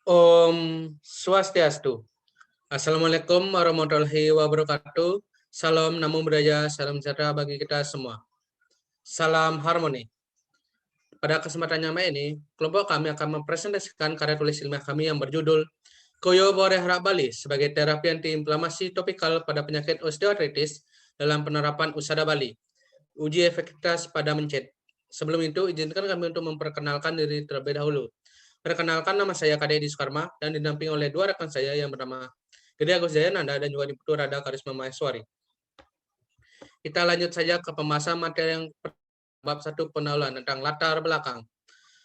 Om Swastiastu. Assalamualaikum warahmatullahi wabarakatuh. Salam Namo Buddhaya, salam sejahtera bagi kita semua. Salam harmoni. Pada kesempatan yang ini, kelompok kami akan mempresentasikan karya tulis ilmiah kami yang berjudul Koyo Bore Harap Bali sebagai terapi anti-inflamasi topikal pada penyakit osteoartritis dalam penerapan Usada Bali. Uji efektivitas pada mencet. Sebelum itu, izinkan kami untuk memperkenalkan diri terlebih dahulu. Perkenalkan, nama saya Kade Edi Soekarma dan didampingi oleh dua rekan saya yang bernama Gede Agus Jayananda dan juga Diputu Rada Karisma Maheswari. Kita lanjut saja ke pembahasan materi yang bab 1 pendahuluan tentang latar belakang.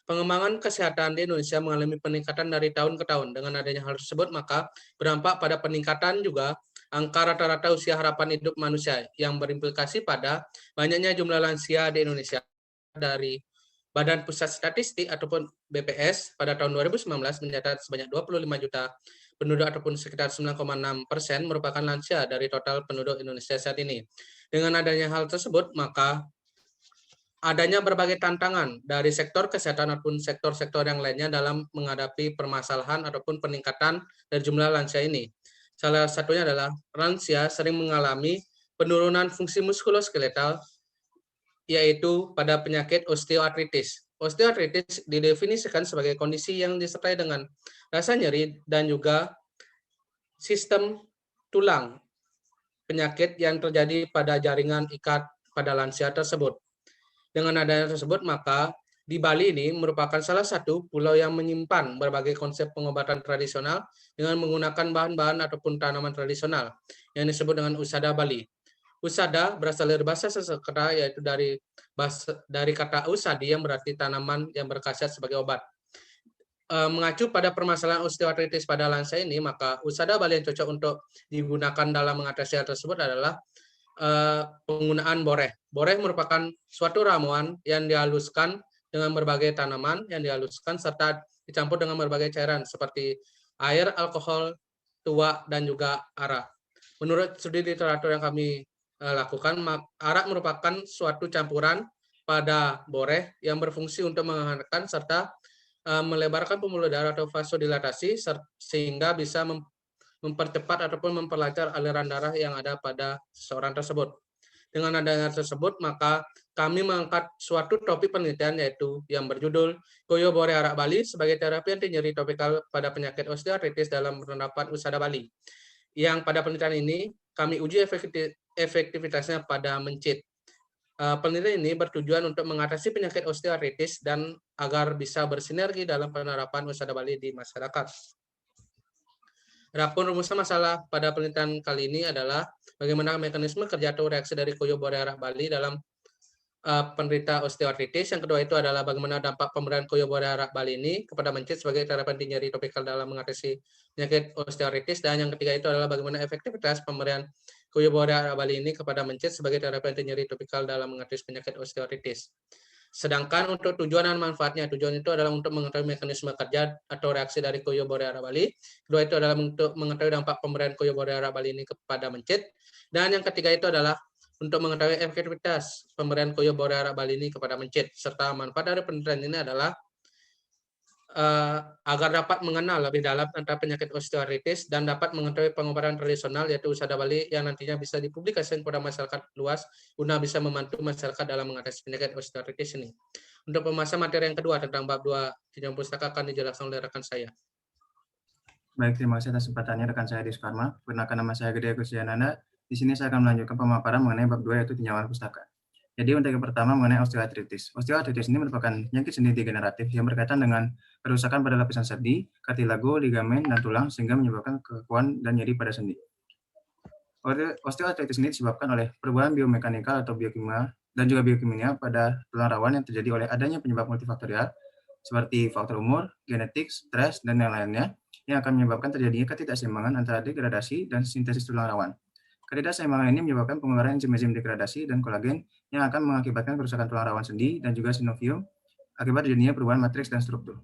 Pengembangan kesehatan di Indonesia mengalami peningkatan dari tahun ke tahun. Dengan adanya hal tersebut, maka berdampak pada peningkatan juga angka rata-rata usia harapan hidup manusia yang berimplikasi pada banyaknya jumlah lansia di Indonesia. Dari Badan Pusat Statistik ataupun BPS pada tahun 2019 mencatat sebanyak 25 juta penduduk ataupun sekitar 9,6% merupakan lansia dari total penduduk Indonesia saat ini. Dengan adanya hal tersebut, maka adanya berbagai tantangan dari sektor kesehatan ataupun sektor-sektor yang lainnya dalam menghadapi permasalahan ataupun peningkatan dari jumlah lansia ini. Salah satunya adalah lansia sering mengalami penurunan fungsi muskuloskeletal, yaitu pada penyakit osteoartritis. Osteoartritis didefinisikan sebagai kondisi yang disertai dengan rasa nyeri dan juga sistem tulang, penyakit yang terjadi pada jaringan ikat pada lansia tersebut. Dengan adanya tersebut, maka di Bali ini merupakan salah satu pulau yang menyimpan berbagai konsep pengobatan tradisional dengan menggunakan bahan-bahan ataupun tanaman tradisional yang disebut dengan Usada Bali. Usada berasal dari bahasa Sanskerta, yaitu dari kata usadi yang berarti tanaman yang berkhasiat sebagai obat. Mengacu pada permasalahan osteoartritis pada lansia ini, maka Usada Bali yang cocok untuk digunakan dalam mengatasi hal tersebut adalah penggunaan boreh. Boreh merupakan suatu ramuan yang dihaluskan dengan berbagai tanaman yang dihaluskan serta dicampur dengan berbagai cairan seperti air, alkohol, tua, dan juga arak. Menurut studi literatur yang kami lakukan, arak merupakan suatu campuran pada boreh yang berfungsi untuk menghangatkan serta melebarkan pembuluh darah atau vasodilatasi sehingga bisa mempercepat ataupun memperlancar aliran darah yang ada pada seseorang tersebut. Dengan adanya tersebut, maka kami mengangkat suatu topik penelitian yaitu yang berjudul Koyo Bore Arak Bali sebagai terapi anti nyeri topikal pada penyakit osteoartritis dalam penerapan Usada Bali. Yang pada penelitian ini kami uji efektivitasnya pada mencit. Penelitian ini bertujuan untuk mengatasi penyakit osteoartritis dan agar bisa bersinergi dalam penerapan Usada Bali di masyarakat. Adapun rumusan masalah pada penelitian kali ini adalah bagaimana mekanisme kerja atau reaksi dari Koyo Bore Arak Bali dalam penderita osteoartritis. Yang kedua itu adalah bagaimana dampak pemberian Koyo Bore Arak Bali ini kepada mencit sebagai terapi anti nyeri topikal dalam mengatasi penyakit osteoartritis. Dan yang ketiga itu adalah bagaimana efektivitas pemberian Koyo Bore Arak Bali ini kepada mencit sebagai terapi anti nyeri topikal dalam mengatasi penyakit osteoartritis. Sedangkan untuk tujuan dan manfaatnya, tujuan itu adalah untuk mengetahui mekanisme kerja atau reaksi dari Koyo Bore Arak Bali. Kedua itu adalah untuk mengetahui dampak pemberian Koyo Bore Arak Bali ini kepada mencit. Dan yang ketiga itu adalah untuk mengetahui efektivitas pemberian Koyo Bore Arak Bali ini kepada mencit. Serta manfaat dari penelitian ini adalah agar dapat mengenal lebih dalam tentang penyakit osteoartritis dan dapat mengetahui pengobatan tradisional yaitu Usada Bali yang nantinya bisa dipublikasikan kepada masyarakat luas guna bisa membantu masyarakat dalam mengatasi penyakit osteoartritis ini. Untuk pembahasan materi yang kedua tentang bab 2 tinjauan pustaka akan dijelaskan oleh rekan saya. Baik, terima kasih atas kesempatannya rekan saya Edi Soekarma. Perkenalkan, nama saya Gede Agus Jayananda. Di sini saya akan melanjutkan pemaparan mengenai bab 2 yaitu tinjauan pustaka. Jadi untuk yang pertama mengenai osteoartritis. Osteoartritis ini merupakan penyakit sendi degeneratif yang berkaitan dengan kerusakan pada lapisan sendi, kartilago, ligamen, dan tulang sehingga menyebabkan kekakuan dan nyeri pada sendi. Osteoartritis ini disebabkan oleh perubahan biomekanikal atau biokimia dan juga biokimia pada tulang rawan yang terjadi oleh adanya penyebab multifaktorial seperti faktor umur, genetik, stres, dan yang lainnya yang akan menyebabkan terjadinya ketidakseimbangan antara degradasi dan sintesis tulang rawan. Ketidakseimbangan ini menyebabkan pengeluaran enzim-enzim degradasi dan kolagen yang akan mengakibatkan kerusakan tulang rawan sendi dan juga sinovium akibat terjadinya perubahan matriks dan struktur.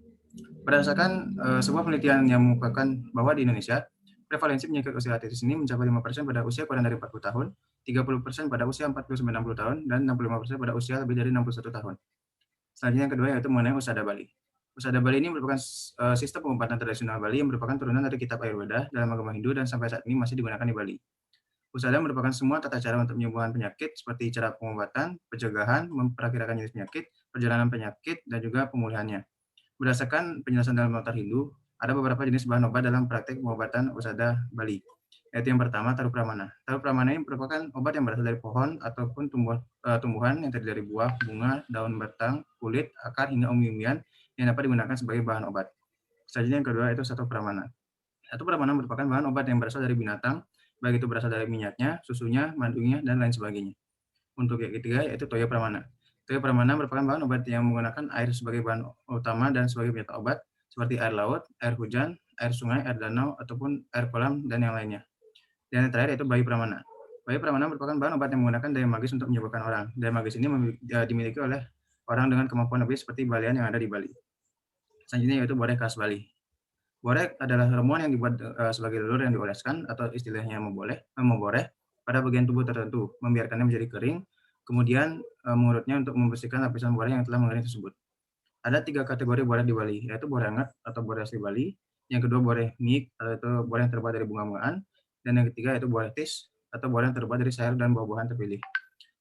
Berdasarkan sebuah penelitian yang mengukuhkan bahwa di Indonesia, prevalensi penyakit osteoartritis ini mencapai 5% pada usia kurang dari 40 tahun, 30% pada usia 40-60 tahun, dan 65% pada usia lebih dari 61 tahun. Selanjutnya yang kedua yaitu mengenai Usada Bali. Usada Bali ini merupakan sistem pengobatan tradisional Bali yang merupakan turunan dari kitab Ayurveda dalam agama Hindu dan sampai saat ini masih digunakan di Bali. Usada merupakan semua tata cara untuk penyembuhan penyakit seperti cara pengobatan, pencegahan, memperkirakan jenis penyakit, perjalanan penyakit, dan juga pemulihannya. Berdasarkan penjelasan dalam notar Hindu, ada beberapa jenis bahan obat dalam praktik pengobatan Usada Bali. Yaitu yang pertama, Taru Pramana. Taru Pramana ini merupakan obat yang berasal dari pohon ataupun tumbuhan yang terdiri dari buah, bunga, daun batang, kulit, akar, hingga umbi-umbian yang dapat digunakan sebagai bahan obat. Selanjutnya yang kedua itu Satu Pramana. Satu Pramana merupakan bahan obat yang berasal dari binatang, baik itu berasal dari minyaknya, susunya, madunya, dan lain sebagainya. Untuk yang ketiga yaitu Toya Pramana. Toya Pramana merupakan bahan obat yang menggunakan air sebagai bahan utama dan sebagai penyerta obat, seperti air laut, air hujan, air sungai, air danau, ataupun air kolam, dan yang lainnya. Dan yang terakhir yaitu Bayi Pramana. Bayi Pramana merupakan bahan obat yang menggunakan daya magis untuk menyembuhkan orang. Daya magis ini dimiliki oleh orang dengan kemampuan lebih seperti Balian yang ada di Bali. Selanjutnya yaitu Boreh khas Bali. Boreh adalah ramuan yang dibuat sebagai lelur yang dioleskan atau istilahnya memboreh pada bagian tubuh tertentu, membiarkannya menjadi kering, kemudian mengurutnya untuk membersihkan lapisan boreh yang telah mengering tersebut. Ada 3 kategori boreh di Bali, yaitu boreh hangat atau boreh asli Bali, yang kedua boreh miik atau boreh yang terbuat dari bunga-bungaan, dan yang ketiga yaitu boreh tis atau boreh yang terbuat dari sayur dan buah-buahan terpilih.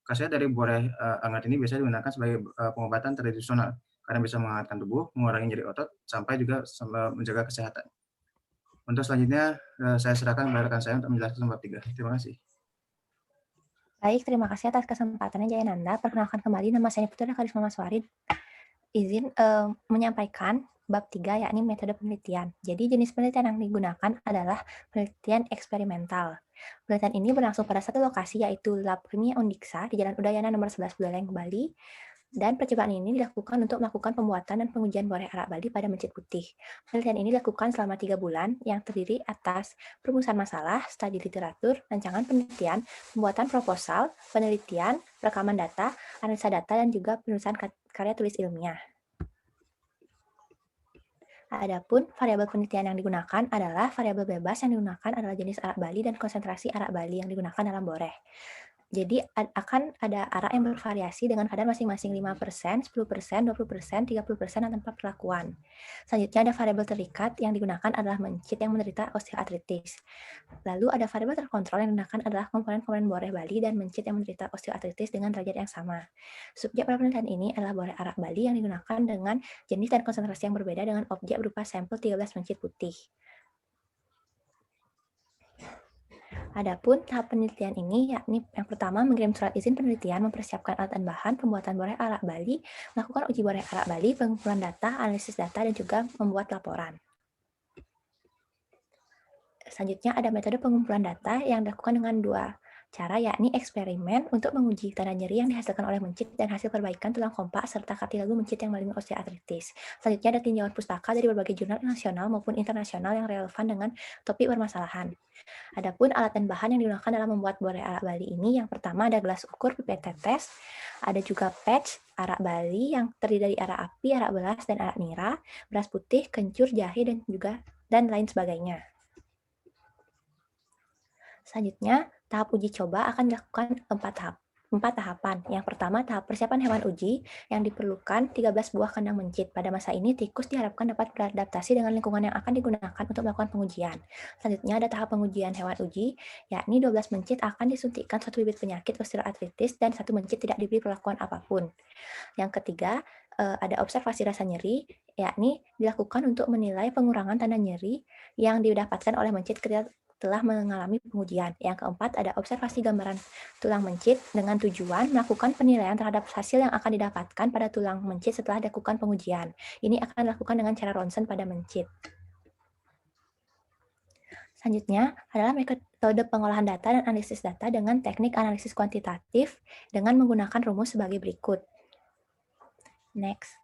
Khasiat dari boreh hangat ini biasanya digunakan sebagai pengobatan tradisional karena bisa menghangatkan tubuh, mengurangi nyeri otot, sampai juga menjaga kesehatan. Untuk selanjutnya saya serahkan kepada rekan saya untuk menjelaskan bab 3. Terima kasih. Baik, terima kasih atas kesempatannya Jayananda. Perkenalkan kembali, nama saya Putra Karisma Maswari. Izin menyampaikan bab 3 yakni metode penelitian. Jadi jenis penelitian yang digunakan adalah penelitian eksperimental. Penelitian ini berlangsung pada satu lokasi yaitu Lab Kimia Undiksa di Jalan Udayana nomor 11 Buleleng, Bali. Dan percobaan ini dilakukan untuk melakukan pembuatan dan pengujian boreh arak Bali pada mencit putih. Penelitian ini dilakukan selama 3 bulan yang terdiri atas perumusan masalah, studi literatur, rancangan penelitian, pembuatan proposal, penelitian, rekaman data, analisa data, dan juga penulisan karya tulis ilmiah. Adapun variabel penelitian yang digunakan adalah variabel bebas yang digunakan adalah jenis arak Bali dan konsentrasi arak Bali yang digunakan dalam boreh. Jadi akan ada arak yang bervariasi dengan kadar masing-masing 5%, 10%, 20%, 30%, dan tanpa perlakuan. Selanjutnya ada variabel terikat yang digunakan adalah mencit yang menderita osteoartritis. Lalu ada variabel terkontrol yang digunakan adalah komponen-komponen boreh Bali dan mencit yang menderita osteoartritis dengan derajat yang sama. Subjek pada penelitian ini adalah boreh arak Bali yang digunakan dengan jenis dan konsentrasi yang berbeda dengan objek berupa sampel 13 mencit putih. Adapun tahap penelitian ini yakni yang pertama mengirim surat izin penelitian, mempersiapkan alat dan bahan, pembuatan boreh arak Bali, melakukan uji boreh arak Bali, pengumpulan data, analisis data, dan juga membuat laporan. Selanjutnya ada metode pengumpulan data yang dilakukan dengan 2 cara, yakni eksperimen untuk menguji tanda nyeri yang dihasilkan oleh mencit dan hasil perbaikan tulang kompak serta kartilago mencit yang mengalami osteoartritis. Selanjutnya ada tinjauan pustaka dari berbagai jurnal nasional maupun internasional yang relevan dengan topik permasalahan. Adapun alat dan bahan yang digunakan dalam membuat boreh arak Bali ini, yang pertama ada gelas ukur, pipet tetes, ada juga patch arak Bali yang terdiri dari arak api, arak beras, dan arak nira, beras putih, kencur, jahe, dan lain sebagainya. Selanjutnya, tahap uji coba akan dilakukan 4 tahapan. Yang pertama, tahap persiapan hewan uji yang diperlukan 13 buah kandang mencit. Pada masa ini, tikus diharapkan dapat beradaptasi dengan lingkungan yang akan digunakan untuk melakukan pengujian. Selanjutnya, ada tahap pengujian hewan uji, yakni 12 mencit akan disuntikkan 1 bibit penyakit osteoartritis dan 1 mencit tidak diberi perlakuan apapun. Yang ketiga, ada observasi rasa nyeri, yakni dilakukan untuk menilai pengurangan tanda nyeri yang didapatkan oleh mencit ketika telah mengalami pengujian. Yang keempat, ada observasi gambaran tulang mencit dengan tujuan melakukan penilaian terhadap hasil yang akan didapatkan pada tulang mencit setelah dilakukan pengujian. Ini akan dilakukan dengan cara ronsen pada mencit. Selanjutnya adalah metode pengolahan data dan analisis data dengan teknik analisis kuantitatif dengan menggunakan rumus sebagai berikut. Next.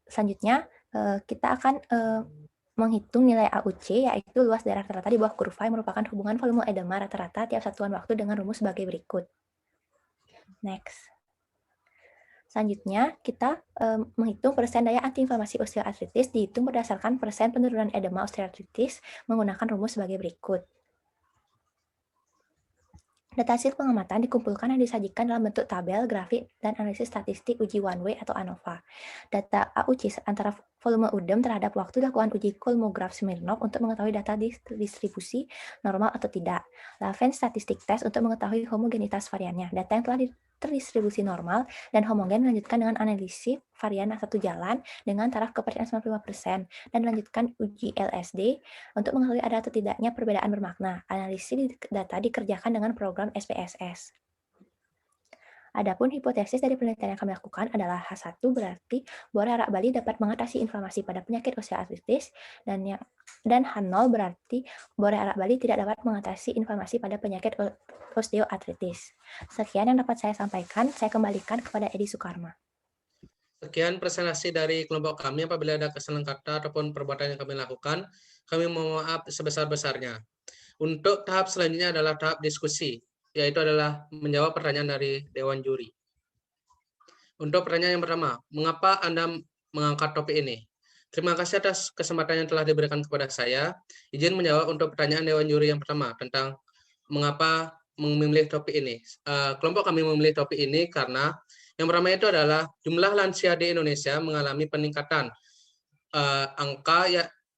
Selanjutnya, kita akan menghitung nilai AUC, yaitu luas daerah rata-rata di bawah kurva yang merupakan hubungan volume edema rata-rata tiap satuan waktu dengan rumus sebagai berikut. Next. Selanjutnya, kita menghitung persen daya antiinflamasi osteoartritis dihitung berdasarkan persen penurunan edema osteoartritis menggunakan rumus sebagai berikut. Data hasil pengamatan dikumpulkan dan disajikan dalam bentuk tabel, grafik, dan analisis statistik uji one way atau ANOVA. Data AUC antara volume UDEM terhadap waktu dilakukan uji Kolmogorov Smirnov untuk mengetahui data distribusi normal atau tidak. Laven Statistic Test untuk mengetahui homogenitas variannya. Data yang telah terdistribusi normal dan homogen dilanjutkan dengan analisis varian satu jalan dengan taraf kepercayaan 95% dan dilanjutkan uji LSD untuk mengetahui ada atau tidaknya perbedaan bermakna. Analisis data dikerjakan dengan program SPSS. Adapun hipotesis dari penelitian yang kami lakukan adalah H1 berarti bore arak Bali dapat mengatasi inflamasi pada penyakit osteoartritis dan H0 berarti bore arak Bali tidak dapat mengatasi inflamasi pada penyakit osteoartritis. Sekian yang dapat saya sampaikan, saya kembalikan kepada Edi Sukarma. Sekian presentasi dari kelompok kami. Apabila ada kesalahan kata ataupun perbuatan yang kami lakukan, kami mohon maaf sebesar-besarnya. Untuk tahap selanjutnya adalah tahap diskusi, yaitu adalah menjawab pertanyaan dari Dewan Juri. Untuk pertanyaan yang pertama, mengapa Anda mengangkat topik ini? Terima kasih atas kesempatan yang telah diberikan kepada saya. Izin menjawab untuk pertanyaan Dewan Juri yang pertama tentang mengapa memilih topik ini. Kelompok kami memilih topik ini karena yang pertama itu adalah jumlah lansia di Indonesia mengalami peningkatan angka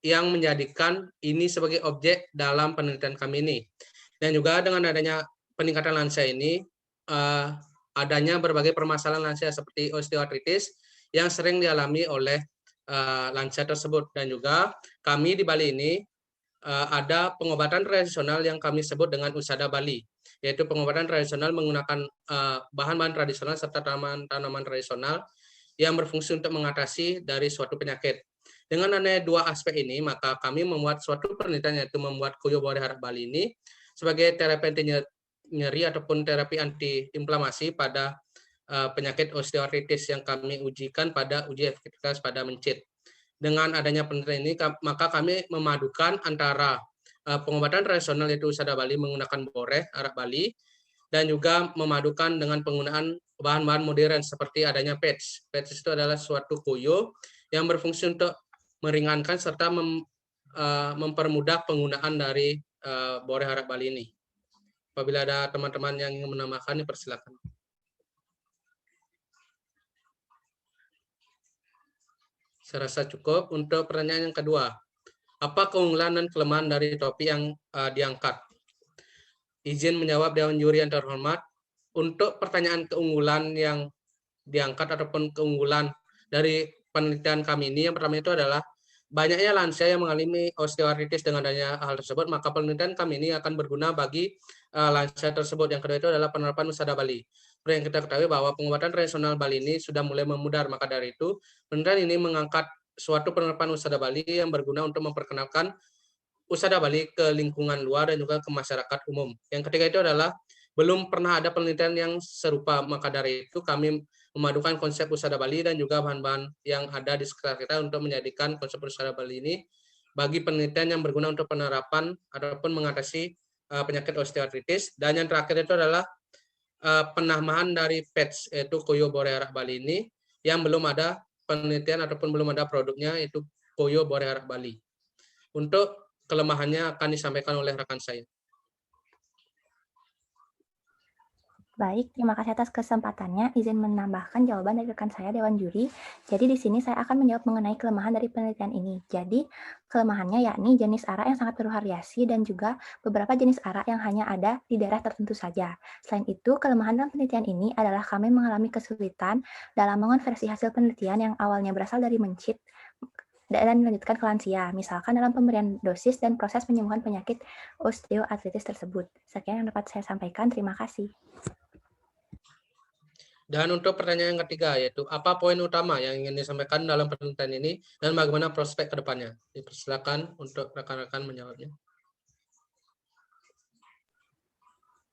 yang menjadikan ini sebagai objek dalam penelitian kami ini. Dan juga dengan adanya peningkatan lansia ini, adanya berbagai permasalahan lansia seperti osteoartritis yang sering dialami oleh lansia tersebut. Dan juga kami di Bali ini ada pengobatan tradisional yang kami sebut dengan Usada Bali, yaitu pengobatan tradisional menggunakan bahan-bahan tradisional serta tanaman tradisional yang berfungsi untuk mengatasi dari suatu penyakit. Dengan adanya dua aspek ini, maka kami membuat suatu penelitian yaitu membuat Koyo Bore Harak Bali ini sebagai terapi anti nyeri ataupun terapi anti inflamasi pada penyakit osteoartritis yang kami ujikan pada uji efektivitas pada mencit. Dengan adanya penelitian ini, maka kami memadukan antara pengobatan tradisional yaitu Usada Bali menggunakan boreh Harak Bali dan juga memadukan dengan penggunaan bahan-bahan modern seperti adanya patch. Patch itu adalah suatu koyo yang berfungsi untuk meringankan serta mempermudah penggunaan dari boreh Harak Bali ini. Apabila ada teman-teman yang ingin menambahkan, dipersilakan. Saya rasa cukup. Untuk pertanyaan yang kedua, apa keunggulan dan kelemahan dari topik yang diangkat? Izin menjawab Dewan Juri yang terhormat. Untuk pertanyaan keunggulan yang diangkat ataupun keunggulan dari penelitian kami ini, yang pertama itu adalah banyaknya lansia yang mengalami osteoartritis. Dengan adanya hal tersebut, maka penelitian kami ini akan berguna bagi lansia tersebut. Yang kedua itu adalah penerapan Usada Bali. Seperti yang kita ketahui bahwa pengobatan tradisional Bali ini sudah mulai memudar, maka dari itu penelitian ini mengangkat suatu penerapan Usada Bali yang berguna untuk memperkenalkan Usada Bali ke lingkungan luar dan juga ke masyarakat umum. Yang ketiga itu adalah belum pernah ada penelitian yang serupa, maka dari itu kami memadukan konsep Usada Bali dan juga bahan-bahan yang ada di sekitar kita untuk menjadikan konsep Usada Bali ini bagi penelitian yang berguna untuk penerapan ataupun mengatasi penyakit osteoartritis. Dan yang terakhir itu adalah penambahan dari patch yaitu Koyo Bore Harak Bali ini yang belum ada penelitian ataupun belum ada produknya, yaitu Koyo Bore Harak Bali. Untuk kelemahannya akan disampaikan oleh rekan saya. Baik, terima kasih atas kesempatannya. Izin menambahkan jawaban dari rekan saya, Dewan Juri. Jadi di sini saya akan menjawab mengenai kelemahan dari penelitian ini. Jadi kelemahannya yakni jenis arak yang sangat bervariasi dan juga beberapa jenis arak yang hanya ada di daerah tertentu saja. Selain itu, kelemahan dalam penelitian ini adalah kami mengalami kesulitan dalam mengonversi hasil penelitian yang awalnya berasal dari mencit dan dilanjutkan ke lansia, misalkan dalam pemberian dosis dan proses penyembuhan penyakit osteoartritis tersebut. Sekian yang dapat saya sampaikan, terima kasih. Dan untuk pertanyaan yang ketiga, yaitu apa poin utama yang ingin disampaikan dalam penelitian ini dan bagaimana prospek ke depannya? Dipersilakan untuk rekan-rekan menjawabnya.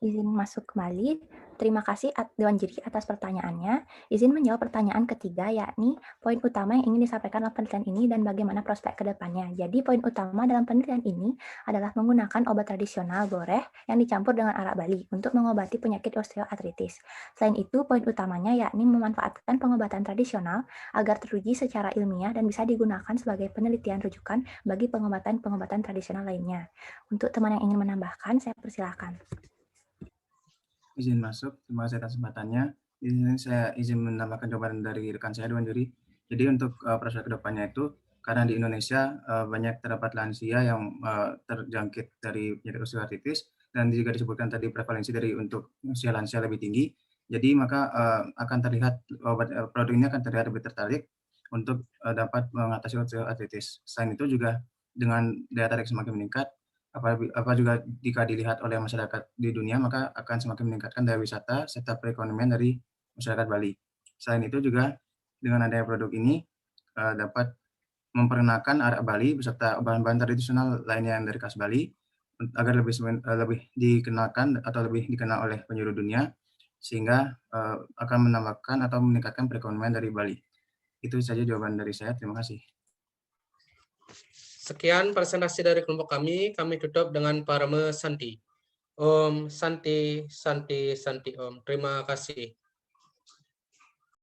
Izin masuk kembali. Terima kasih Dewan Juri atas pertanyaannya. Izin menjawab pertanyaan ketiga, yakni poin utama yang ingin disampaikan dalam penelitian ini dan bagaimana prospek ke depannya. Jadi poin utama dalam penelitian ini adalah menggunakan obat tradisional boreh yang dicampur dengan arak Bali untuk mengobati penyakit osteoartritis. Selain itu, poin utamanya yakni memanfaatkan pengobatan tradisional agar teruji secara ilmiah dan bisa digunakan sebagai penelitian rujukan bagi pengobatan-pengobatan tradisional lainnya. Untuk teman yang ingin menambahkan, saya persilakan. izin masuk. Terima kasih atas kesempatannya. Di sini saya izin menambahkan jawaban dari rekan saya, Dewan Juri. Jadi untuk proses kedepannya itu, karena di Indonesia banyak terdapat lansia yang terjangkit dari penyakit osteoartritis, dan juga disebutkan tadi prevalensi dari untuk usia lansia lebih tinggi. Jadi maka akan terlihat produk ini akan terlihat lebih tertarik untuk dapat mengatasi osteoartritis. Selain itu juga dengan daya tarik semakin meningkat, apa juga jika dilihat oleh masyarakat di dunia, maka akan semakin meningkatkan daya wisata serta perekonomian dari masyarakat Bali. Selain itu juga dengan adanya produk ini dapat memperkenalkan arak Bali beserta bahan-bahan tradisional lainnya yang dari khas Bali agar lebih dikenalkan atau lebih dikenal oleh penjuru dunia, sehingga akan menambahkan atau meningkatkan perekonomian dari Bali. Itu saja jawaban dari saya. Terima kasih. Sekian presentasi dari kelompok kami tutup dengan Parama Santi. Om Santi, Santi, Santi Om. Terima kasih.